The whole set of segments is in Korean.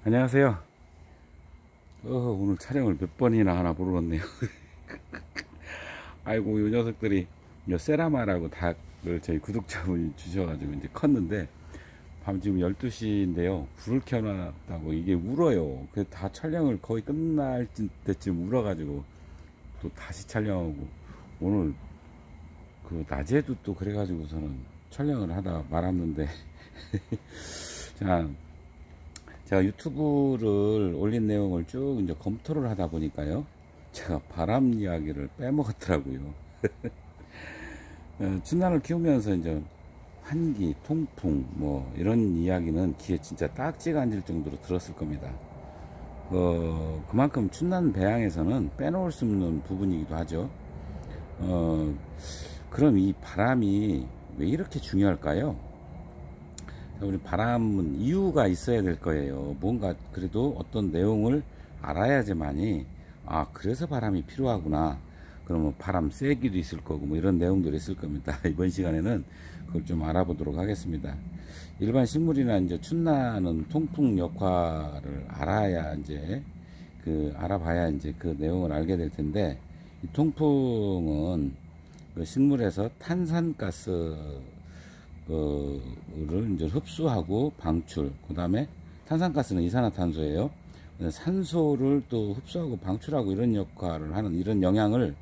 안녕하세요. 오늘 촬영을 몇 번이나 하나 모르겠네요. 아이고, 이 녀석들이 이 세라마라고 닭을 저희 구독자분이 주셔가지고 이제 컸는데, 밤 지금 12시인데요. 불을 켜놨다고 이게 울어요. 그래서 다 촬영을 거의 끝날 때쯤 울어가지고 또 다시 촬영하고, 오늘 그 낮에도 또 그래가지고서는 촬영을 하다 말았는데, 자, 제가 유튜브를 올린 내용을 쭉 이제 검토를 하다 보니까요, 제가 바람 이야기를 빼먹었더라고요. 춘난을 키우면서 이제 환기, 통풍 뭐 이런 이야기는 귀에 진짜 딱지가 앉을 정도로 들었을 겁니다. 그만큼 춘난 배양에서는 빼놓을 수 없는 부분이기도 하죠. 그럼 이 바람이 왜 이렇게 중요할까요? 우리 바람은 이유가 있어야 될 거예요. 뭔가 그래도 어떤 내용을 알아야지만이, 그래서 바람이 필요하구나. 그러면 바람 쐐기도 있을 거고 뭐 이런 내용들이 있을 겁니다. 이번 시간에는 그걸 좀 알아보도록 하겠습니다. 일반 식물이나 이제 춘나는 통풍 역할을 알아야 이제 알아봐야 이제 그 내용을 알게 될 텐데, 이 통풍은 그 식물에서 탄산가스 를 이제 흡수하고 방출, 그 다음에 탄산가스는 이산화탄소예요. 산소를 또 흡수하고 방출하고 이런 역할을 하는, 이런 영향을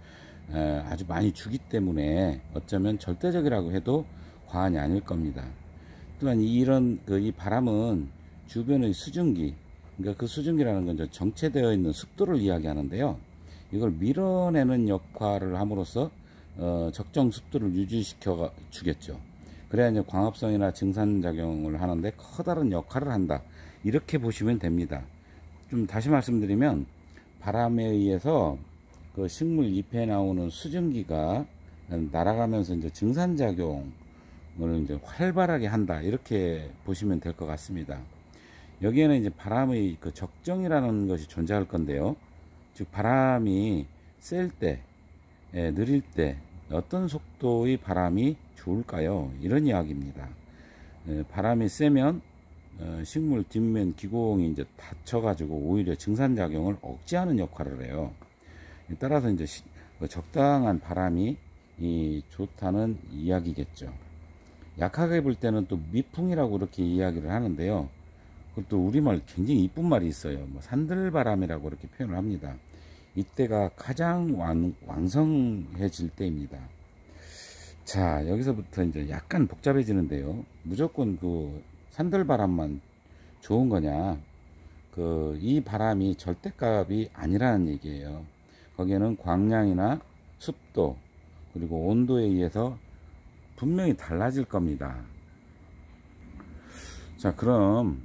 아주 많이 주기 때문에 어쩌면 절대적이라고 해도 과언이 아닐 겁니다. 또한 이 바람은 주변의 수증기, 그러니까 그 수증기라는 건 정체되어 있는 습도를 이야기하는데요. 이걸 밀어내는 역할을 함으로써 적정 습도를 유지시켜 주겠죠. 그래야 이제 광합성이나 증산작용을 하는데 커다란 역할을 한다, 이렇게 보시면 됩니다. 좀 다시 말씀드리면, 바람에 의해서 그 식물 잎에 나오는 수증기가 날아가면서 이제 증산작용을 이제 활발하게 한다, 이렇게 보시면 될 것 같습니다. 여기에는 이제 바람의 그 적정이라는 것이 존재할 건데요. 즉, 바람이 셀 때, 느릴 때 어떤 속도의 바람이 좋을까요? 이런 이야기입니다. 바람이 세면 식물 뒷면 기공이 이제 닫혀가지고 오히려 증산작용을 억제하는 역할을 해요. 따라서 이제 적당한 바람이 좋다는 이야기겠죠. 약하게 볼 때는 또 미풍이라고 이렇게 이야기를 하는데요. 그것도 우리말 굉장히 이쁜 말이 있어요. 뭐 산들바람이라고 이렇게 표현을 합니다. 이때가 가장 왕성해질 때입니다. 자, 여기서부터 이제 약간 복잡해지는데요. 무조건 그 산들바람만 좋은 거냐? 이 바람이 절대값이 아니라는 얘기예요. 거기에는 광량이나 습도, 그리고 온도에 의해서 분명히 달라질 겁니다. 자, 그럼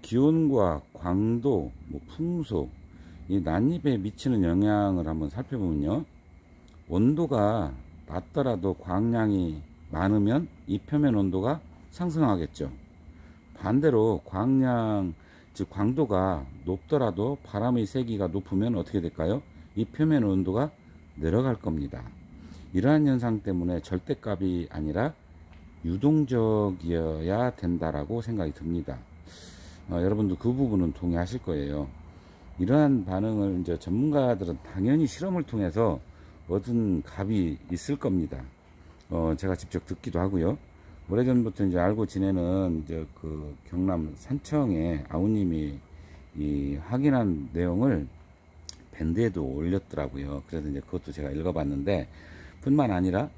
기온과 광도, 뭐 풍속, 이 난입에 미치는 영향을 한번 살펴보면요. 온도가 낮더라도 광량이 많으면 이 표면 온도가 상승하겠죠. 반대로 광량, 즉 광도가 높더라도 바람의 세기가 높으면 어떻게 될까요? 이 표면 온도가 내려갈 겁니다. 이러한 현상 때문에 절대값이 아니라 유동적이어야 된다라고 생각이 듭니다. 여러분도 그 부분은 동의하실 거예요. 이러한 반응을 이제 전문가들은 당연히 실험을 통해서 얻은 값이 있을 겁니다. 제가 직접 듣기도 하고요. 오래전부터 이제 알고 지내는 이제 그 경남 산청에 아우님이 확인한 내용을 밴드에도 올렸더라고요. 그래서 이제 그것도 제가 읽어봤는데, 뿐만 아니라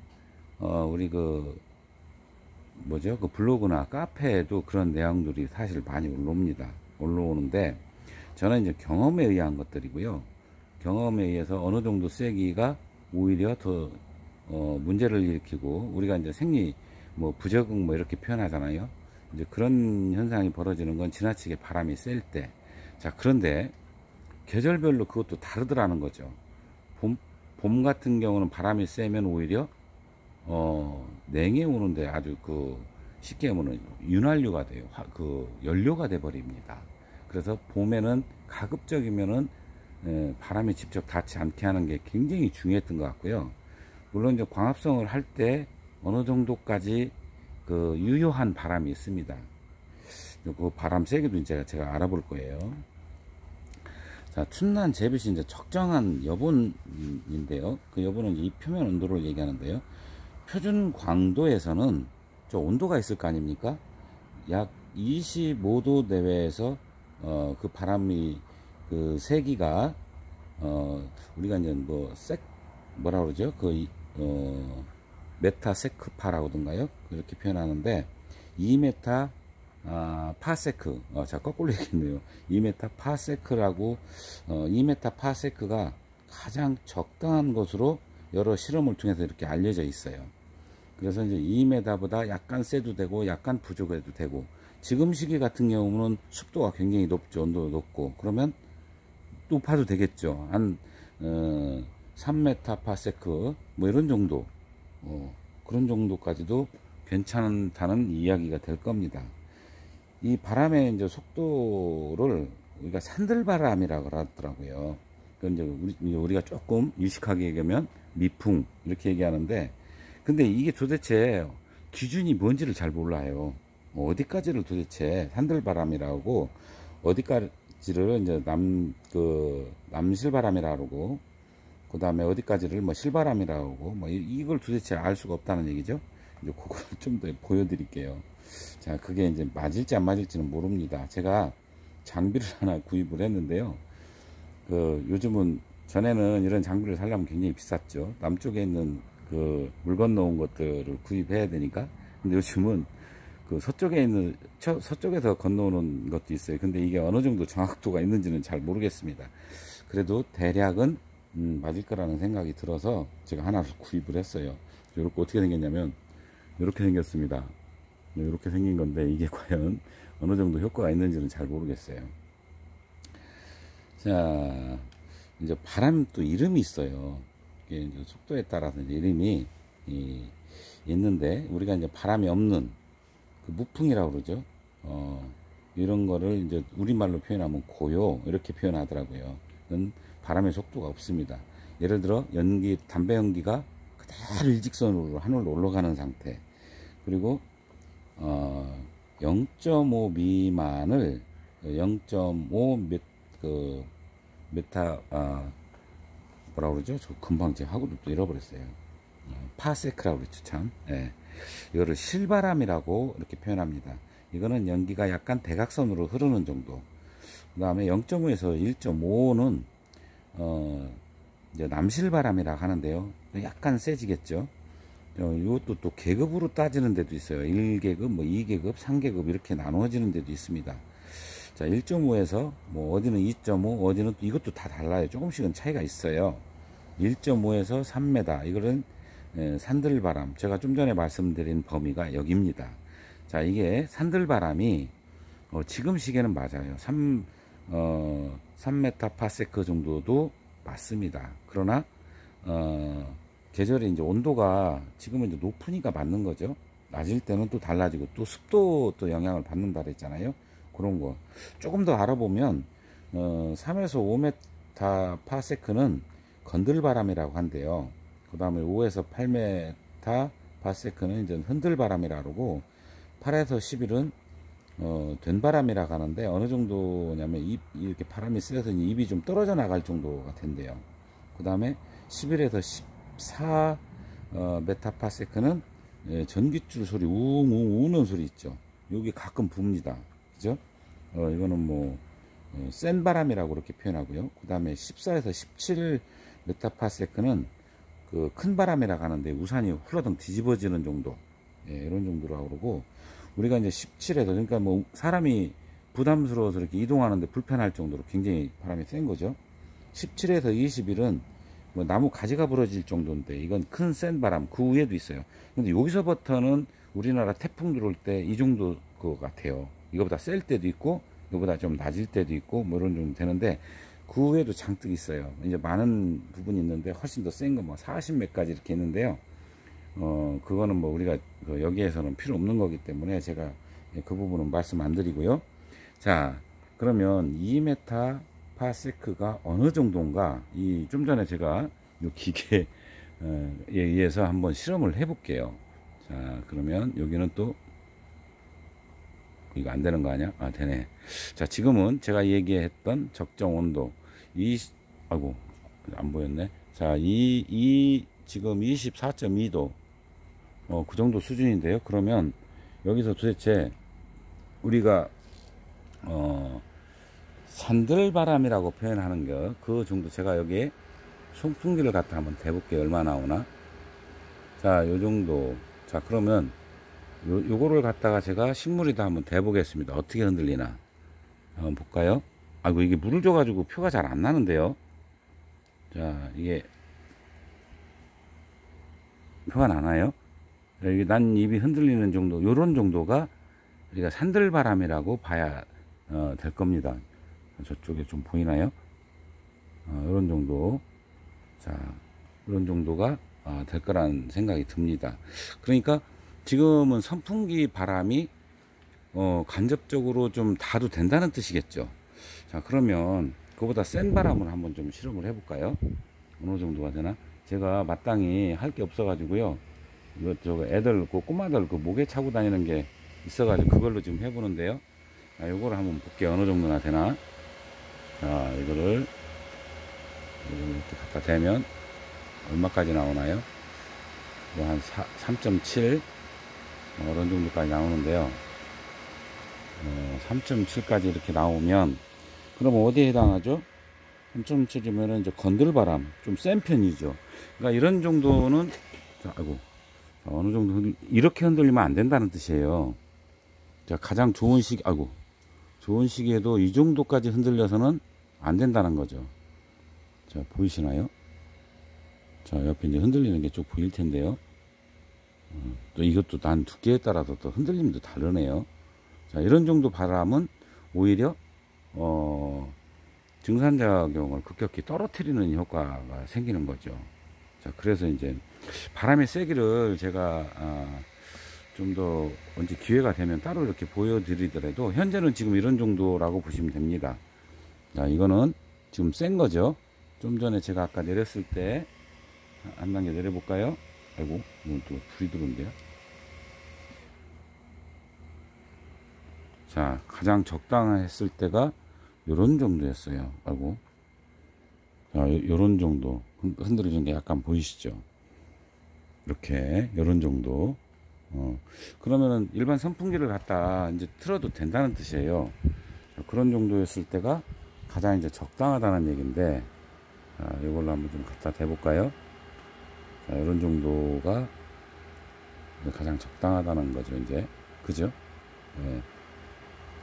우리 그 블로그나 카페에도 그런 내용들이 사실 많이 올라오는데, 저는 이제 경험에 의한 것들이고요. 경험에 의해서 어느 정도 세기가 오히려 더 문제를 일으키고, 우리가 이제 생리 부적응 이렇게 표현하잖아요. 이제 그런 현상이 벌어지는 건 지나치게 바람이 셀 때. 자, 그런데 계절별로 그것도 다르더라는 거죠. 봄 같은 경우는 바람이 세면 오히려 냉해 오는데 아주 쉽게 하면 윤활유가 돼요. 연료가 돼 버립니다. 그래서 봄에는 가급적이면은 바람이 직접 닿지 않게 하는 게 굉장히 중요했던 것 같고요. 물론 이제 광합성을 할 때 어느 정도까지 유효한 바람이 있습니다. 그 바람 세기도 이제 제가 알아볼 거예요. 자, 춘난 재빗이 이제 적정한 여분인데요. 그 여분은 이 표면 온도를 얘기하는데요. 표준 광도에서는 저 온도가 있을 거 아닙니까? 약 25도 내외에서 그 바람이 그 세기가 우리가 이제 뭐라 그러죠? 메타세크파라고든가요? 그렇게 표현하는데 2메타 파세크, 자 거꾸로 얘기했네요. 2메타 파세크라고 2메타 파세크가 가장 적당한 것으로 여러 실험을 통해서 이렇게 알려져 있어요. 그래서 이제 2m보다 약간 세도 되고 약간 부족해도 되고, 지금 시기 같은 경우는 습도가 굉장히 높죠. 온도도 높고, 그러면 높아도 되겠죠. 한 3m 파세크 뭐 이런 정도, 그런 정도까지도 괜찮다는 이야기가 될 겁니다. 이 바람의 이제 속도를 우리가 산들바람이라고 하더라고요. 이제 우리가 조금 유식하게 얘기하면 미풍 이렇게 얘기하는데, 근데 이게 도대체 기준이 뭔지를 잘 몰라요. 어디까지를 도대체 산들바람이라고, 어디까지를 이제 남실바람이라고 그러고, 그 다음에 어디까지를 뭐 실바람이라고 하고, 뭐 이걸 도대체 알 수가 없다는 얘기죠. 이제 그걸 좀 더 보여드릴게요. 자, 그게 이제 맞을지 안 맞을지는 모릅니다. 제가 장비를 하나 구입을 했는데요. 요즘은, 전에는 이런 장비를 사려면 굉장히 비쌌죠. 남쪽에 있는 물 건너온 것들을 구입해야 되니까. 근데 요즘은 서쪽에서 건너오는 것도 있어요. 근데 이게 어느 정도 정확도가 있는지는 잘 모르겠습니다. 그래도 대략은 맞을 거라는 생각이 들어서 제가 하나를 구입을 했어요. 이렇게 어떻게 생겼냐면, 이렇게 생겼습니다. 이렇게 생긴 건데, 이게 과연 어느 정도 효과가 있는지는 잘 모르겠어요. 자, 이제 바람 또 이름이 있어요. 이게 이제 속도에 따라서 이제 이름이 있는데, 우리가 이제 바람이 없는 무풍이라고 그러죠. 이런 거를 이제 우리말로 표현하면 고요, 이렇게 표현하더라고요. 그건 바람의 속도가 없습니다. 예를 들어 담배 연기가 그대로 일직선으로 하늘로 올라가는 상태, 그리고 0.5 미만을 0.5 메타 뭐라고 그러죠? 저 금방 제 하고도 또 잃어버렸어요. 파세크라고 그랬죠, 참. 예. 이거를 실바람이라고 이렇게 표현합니다. 이거는 연기가 약간 대각선으로 흐르는 정도. 그 다음에 0.5에서 1.5는 이제 남실바람이라고 하는데요. 약간 세지겠죠. 이것도 또 계급으로 따지는 데도 있어요. 1계급, 뭐 2계급, 3계급 이렇게 나누어지는 데도 있습니다. 자, 1.5에서 뭐 어디는 2.5, 어디는 또 이것도 다 달라요. 조금씩은 차이가 있어요. 1.5에서 3m, 이거는 산들바람. 제가 좀 전에 말씀드린 범위가 여기입니다. 자, 이게 산들바람이 지금 시기에는 맞아요. 3m 파세크 정도도 맞습니다. 그러나 계절에 이제 온도가 지금은 이제 높으니까 맞는 거죠. 낮을 때는 또 달라지고, 또 습도도 영향을 받는다 그랬잖아요. 그런 거 조금 더 알아보면 3에서 5m 파세크는 건들바람이라고 한대요. 그 다음에 5에서 8m 파세크는 이제 흔들바람이라고 그러고, 8에서 11은 된바람이라고 하는데, 어느 정도냐면 이렇게 바람이 세서 입이 좀 떨어져 나갈 정도가 된대요. 그 다음에 11에서 14 메타파세크는 전깃줄 소리, 우웅 우는 소리 있죠. 여기 가끔 붑니다. 그죠? 이거는 뭐 센 바람이라고 그렇게 표현하고요. 그 다음에 14에서 17 메타파세크는 큰 바람이라고 하는데, 우산이 훌러덩 뒤집어지는 정도, 이런 정도라고 그러고, 우리가 이제 17에서, 그러니까 뭐 사람이 부담스러워서 이렇게 이동하는데 불편할 정도로 굉장히 바람이 센 거죠. 17에서 21은 뭐 나무 가지가 부러질 정도인데, 이건 큰 센 바람, 그 위에도 있어요. 근데 여기서부터는 우리나라 태풍 들어올 때 이 정도 것 같아요. 이거보다 셀 때도 있고, 이거보다 좀 낮을 때도 있고, 뭐 이런 정도 되는데, 그 위에도 잔뜩 있어요. 이제 많은 부분이 있는데, 훨씬 더 센 거 뭐 40몇까지 이렇게 있는데요. 그거는 뭐 우리가 여기에서는 필요 없는 거기 때문에 제가 그 부분은 말씀 안 드리고요. 자, 그러면 2m 파세크가 어느 정도인가, 좀 전에 제가 이 기계에 의해서 한번 실험을 해 볼게요. 자, 그러면 여기는 또 이거 안 되는 거 아니야? 아, 되네. 자, 지금은 제가 얘기했던 적정 온도 아이고, 안 보였네. 자, 지금 24.2도 그 정도 수준인데요. 그러면 여기서 도대체 우리가 산들바람이라고 표현하는 거, 그 정도, 제가 여기에 송풍기를 갖다 한번 대볼게요. 얼마 나오나. 자, 요 정도. 자, 그러면 요거를 갖다가 제가 식물에다 한번 대보겠습니다. 어떻게 흔들리나 한번 볼까요? 아이고, 이게 물을 줘가지고 표가 잘 안 나는데요. 자, 이게 표가 나나요? 자, 이게 난 입이 흔들리는 정도, 요런 정도가 우리가 산들바람이라고 봐야 될 겁니다. 저쪽에 좀 보이나요? 이런 정도. 자, 이런 정도가 될 거란 생각이 듭니다. 그러니까 지금은 선풍기 바람이 간접적으로 좀 닿아도 된다는 뜻이겠죠. 자, 그러면 그보다 센 바람을 한번 좀 실험을 해볼까요? 어느 정도가 되나? 제가 마땅히 할 게 없어 가지고요, 이거 애들, 그 꼬마들 그 목에 차고 다니는 게 있어 가지고 그걸로 지금 해보는데요. 자, 요거를 한번 볼게요. 어느 정도나 되나. 자, 이거를 이렇게 갖다 대면 얼마까지 나오나요? 한 3.7 이런 정도까지 나오는데요. 3.7까지 이렇게 나오면, 그럼 어디에 해당하죠? 3.7이면은 이제 건들바람, 좀 센 편이죠. 그러니까 이런 정도는, 자, 아이고, 자, 어느 정도 이렇게 흔들리면 안 된다는 뜻이에요. 자, 가장 좋은 아이고, 좋은 시기에도 이 정도까지 흔들려서는 안 된다는 거죠. 자, 보이시나요? 자, 옆에 이제 흔들리는 게 쭉 보일 텐데요. 또 이것도 단 두께에 따라서 또 흔들림도 다르네요. 자, 이런 정도 바람은 오히려 증산작용을 급격히 떨어뜨리는 효과가 생기는 거죠. 자, 그래서 이제 바람의 세기를 제가 좀 더 언제 기회가 되면 따로 이렇게 보여드리더라도 현재는 지금 이런 정도라고 보시면 됩니다. 자, 이거는 지금 센 거죠. 좀 전에 제가 아까 내렸을 때 한 단계 내려볼까요? 아이고, 이건 또 불이 들어온대요. 자, 가장 적당했을 때가 요런 정도였어요. 아이고. 자, 요런 정도. 흔들리는 게 약간 보이시죠? 이렇게, 요런 정도. 그러면은 일반 선풍기를 갖다 이제 틀어도 된다는 뜻이에요. 자, 그런 정도였을 때가 가장 이제 적당하다는 얘기인데, 자, 이걸로 한번 좀 갖다 대볼까요? 자, 이런 정도가 가장 적당하다는 거죠, 이제. 그죠? 네.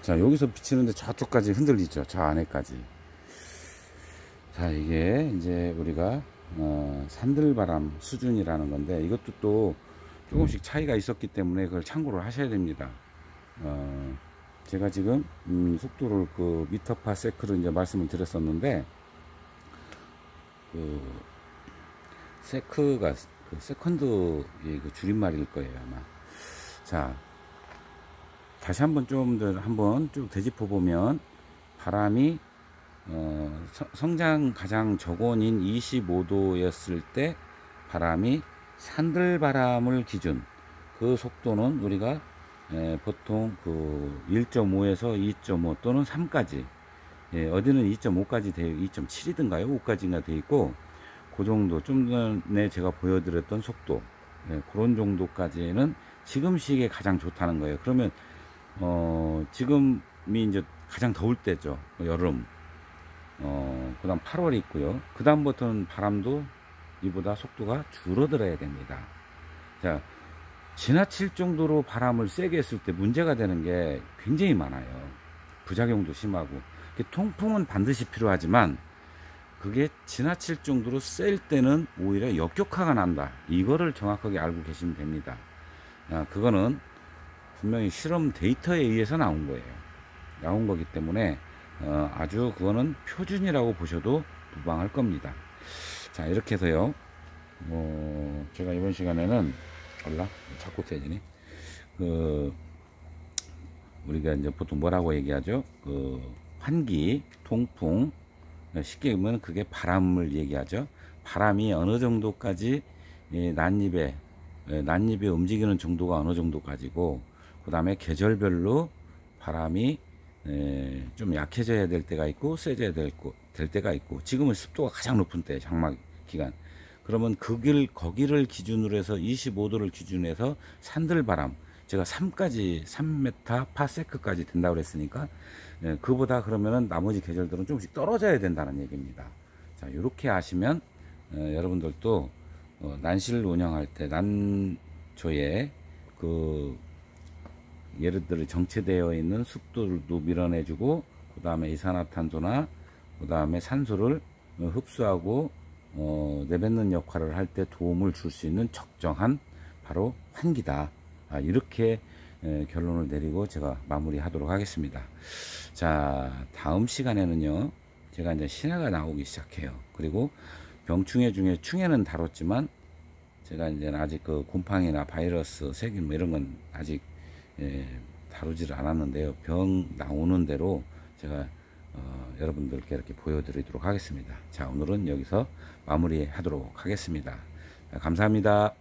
자, 여기서 비치는데 저쪽까지 흔들리죠. 저 안에까지. 자, 이게 이제 우리가 산들바람 수준이라는 건데, 이것도 또 조금씩 차이가 있었기 때문에 그걸 참고를 하셔야 됩니다. 제가 지금 속도를 그 미터파 세크를 이제 말씀을 드렸었는데, 그 세크가 그 세컨드의 그 줄임말일 거예요, 아마. 자, 다시 한번 좀 더 한번 쭉 되짚어 보면, 바람이 성장 가장 저온인 25도였을 때 바람이 산들바람을 기준, 그 속도는 우리가 보통 그 1.5에서 2.5 또는 3까지, 어디는 2.5까지 되어 2.7이든가요 5까지가 되어 있고, 그 정도, 좀 전에 제가 보여드렸던 속도, 그런 정도까지는 지금 시기에 가장 좋다는 거예요. 그러면 지금이 이제 가장 더울 때죠. 여름. 그 다음 8월이 있고요. 그 다음부터는 바람도 이보다 속도가 줄어들어야 됩니다. 자, 지나칠 정도로 바람을 세게 했을 때 문제가 되는 게 굉장히 많아요. 부작용도 심하고. 통풍은 반드시 필요하지만, 그게 지나칠 정도로 셀 때는 오히려 역효과가 난다. 이거를 정확하게 알고 계시면 됩니다. 그거는 분명히 실험 데이터에 의해서 나온 거예요. 나온 거기 때문에 아주 그거는 표준이라고 보셔도 무방할 겁니다. 자, 이렇게 해서요, 제가 이번 시간에는 자꾸 세지네. 우리가 이제 보통 뭐라고 얘기하죠? 환기, 통풍, 쉽게 보면 그게 바람을 얘기하죠. 바람이 어느 정도까지 난입에 움직이는 정도가 어느 정도까지고, 그 다음에 계절별로 바람이 좀 약해져야 될 때가 있고 세져야 될 때가 있고, 지금은 습도가 가장 높은 때 장마 기간. 그러면 거기를 기준으로 해서 25도를 기준으로 해서 산들바람, 제가 3m 파세크까지 된다고 그랬으니까 그보다 그러면은 나머지 계절들은 조금씩 떨어져야 된다는 얘기입니다. 자, 이렇게 아시면 여러분들도 난시를 운영할 때 난초에 예를 들어 정체되어 있는 습도도 밀어내주고, 그 다음에 이산화탄소나 그 다음에 산소를 흡수하고 내뱉는 역할을 할 때 도움을 줄 수 있는 적정한 바로 환기다. 이렇게 결론을 내리고 제가 마무리하도록 하겠습니다. 자, 다음 시간에는요, 제가 이제 신화가 나오기 시작해요. 그리고 병충해 중에 충해는 다뤘지만, 제가 이제 아직 그 곰팡이나 바이러스, 세균 뭐 이런 건 아직 다루지를 않았는데요. 병 나오는 대로 제가 여러분들께 이렇게 보여드리도록 하겠습니다. 자, 오늘은 여기서 마무리하도록 하겠습니다. 감사합니다.